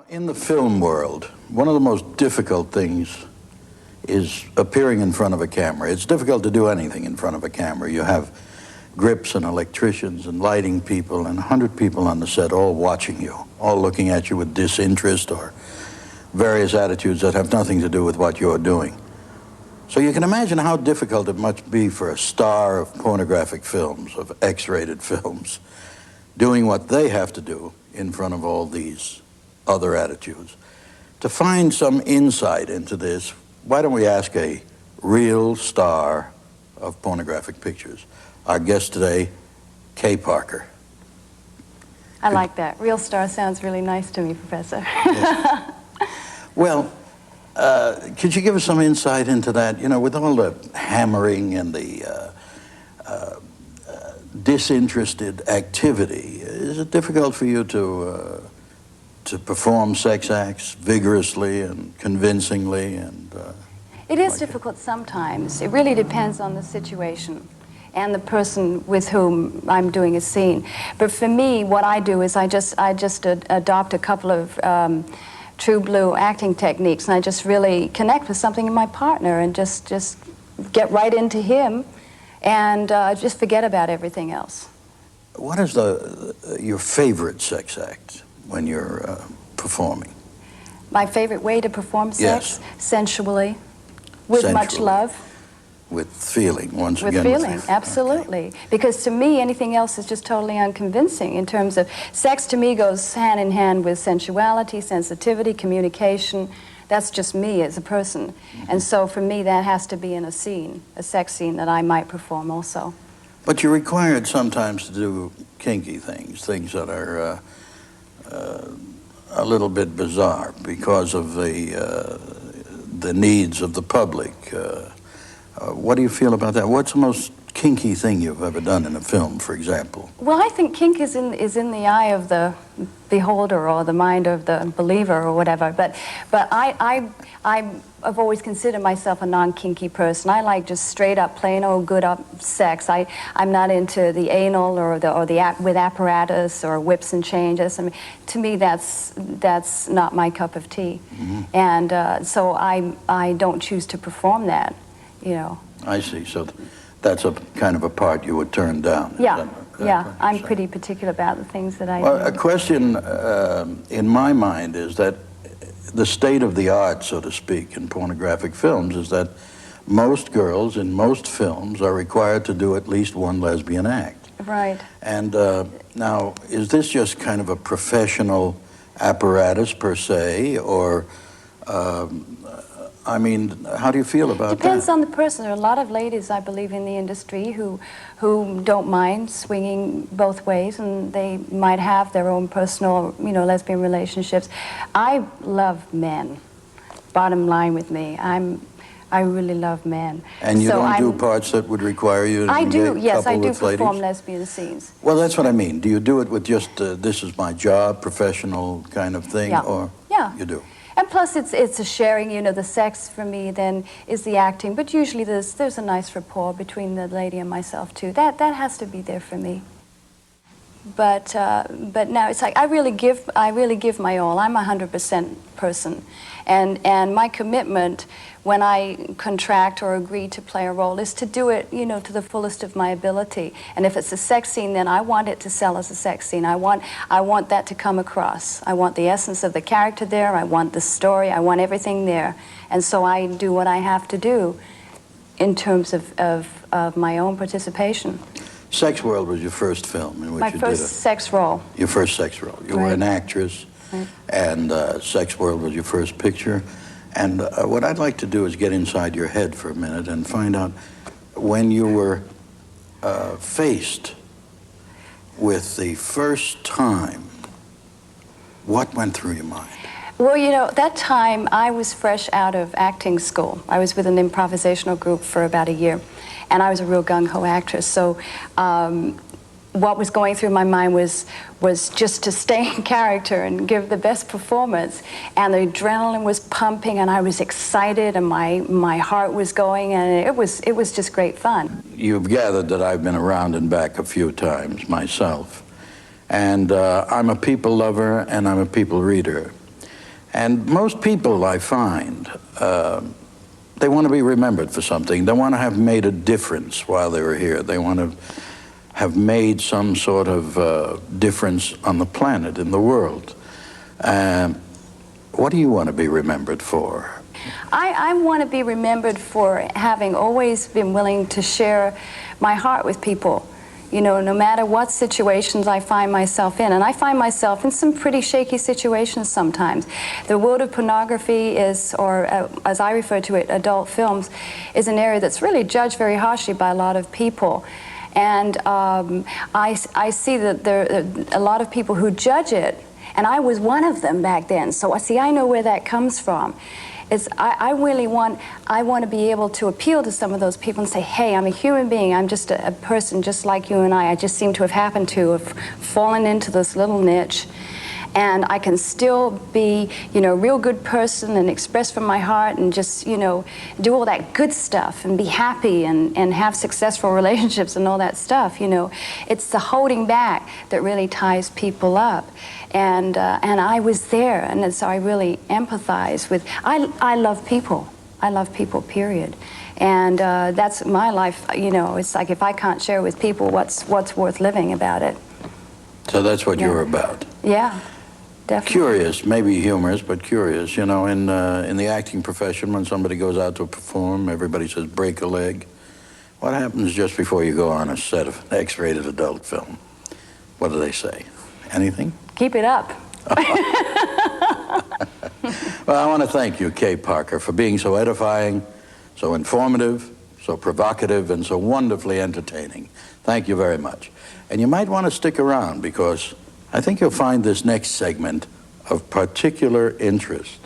In the film world, one of the most difficult things is appearing in front of a camera. It's difficult to do anything in front of a camera. You have grips and electricians and lighting people and 100 people on the set all watching you, all looking at you with disinterest or various attitudes that have nothing to do with what you're doing. So you can imagine how difficult it must be for a star of pornographic films, of X-rated films, doing what they have to do in front of all these other attitudes. To find some insight into this, why don't we ask a real star of pornographic pictures? Our guest today, Kay Parker. I like that. Real star sounds really nice to me, Professor. Yes. Well, could you give us some insight into that? You know, with all the hammering and the disinterested activity, is it difficult for you to perform sex acts vigorously and convincingly? And it is difficult sometimes. It really depends on the situation and the person with whom I'm doing a scene. But for me, what I do is I just adopt a couple of true blue acting techniques, and I just really connect with something in my partner and just get right into him and just forget about everything else. What is your favorite sex act when you're performing? My favorite way to perform sex? Yes. Sensually, with much love. With feeling, once with again. Feeling, with feeling, absolutely. Okay. Because to me, anything else is just totally unconvincing in terms of sex. To me goes hand in hand with sensuality, sensitivity, communication. That's just me as a person. Mm-hmm. And so for me, that has to be in a scene, a sex scene that I might perform also. But you're required sometimes to do kinky things that are a little bit bizarre because of the needs of the public. What do you feel about that? What's the most kinky thing you've ever done in a film, for example? Well, I think kink is in the eye of the beholder or the mind of the believer or whatever. But I've always considered myself a non-kinky person. I like just straight up, plain old good up sex. I'm not into the anal or with apparatus or whips and changes. I mean, to me, that's not my cup of tea. Mm-hmm. And so I don't choose to perform that. You know. I see. So that's a kind of a part you would turn down. Yeah, yeah. I'm pretty particular about the things that I do. A question in my mind is that the state of the art, so to speak, in pornographic films is that most girls in most films are required to do at least one lesbian act. Right. And now, is this just kind of a professional apparatus per se, or I mean, how do you feel about that? Depends on the person. There are a lot of ladies, I believe, in the industry who don't mind swinging both ways, and they might have their own personal, lesbian relationships. I love men. Bottom line with me, I really love men. And you don't do parts that would require you to yes, I do perform ladies? Lesbian scenes. Well, that's what I mean. Do you do it with just this is my job, professional kind of thing, or you do? And plus, it's a sharing. The sex for me then is the acting. But usually, there's a nice rapport between the lady and myself too. That has to be there for me. But now it's like I really give my all. I'm a 100% person, and my commitment when I contract or agree to play a role is to do it, to the fullest of my ability. And if it's a sex scene, then I want it to sell as a sex scene. I want that to come across. I want the essence of the character there. I want the story. I want everything there. And so I do what I have to do in terms of my own participation. Sex World was your first film in which you did My first sex role. Your first sex role. You were an actress, and Sex World was your first picture. And what I'd like to do is get inside your head for a minute and find out when you were faced with the first time, what went through your mind? Well, that time I was fresh out of acting school. I was with an improvisational group for about a year, and I was a real gung-ho actress. So what was going through my mind was just to stay in character and give the best performance. And the adrenaline was pumping, and I was excited, and my heart was going, and it was just great fun. You've gathered that I've been around and back a few times myself. And I'm a people lover, and I'm a people reader. And most people, I find, they want to be remembered for something. They want to have made a difference while they were here. They want to have made some sort of difference on the planet, in the world. What do you want to be remembered for? I want to be remembered for having always been willing to share my heart with people. You know, no matter what situations I find myself in, and I find myself in some pretty shaky situations sometimes. The world of pornography is, or as I refer to it, adult films, is an area that's really judged very harshly by a lot of people. And I see that there are a lot of people who judge it, and I was one of them back then. So I know where that comes from. I really want to be able to appeal to some of those people and say, hey, I'm a human being. I'm just a person just like you and I. I just seem to have happened to have fallen into this little niche. And I can still be, you know, a real good person and express from my heart and just, you know, do all that good stuff and be happy and have successful relationships and all that stuff, you know. It's the holding back that really ties people up. And I was there, and so I really empathize with, I love people. I love people, period. And that's my life, you know. It's like if I can't share with people, what's worth living about it? So that's what you're about. Yeah. Definitely. Curious, maybe humorous, but curious. You know, in the acting profession, when somebody goes out to perform, everybody says break a leg. What happens just before you go on a set of an X-rated adult film? What do they say? Anything? Keep it up. Well, I want to thank you, Kay Parker, for being so edifying, so informative, so provocative, and so wonderfully entertaining. Thank you very much. And you might want to stick around, because I think you'll find this next segment of particular interest.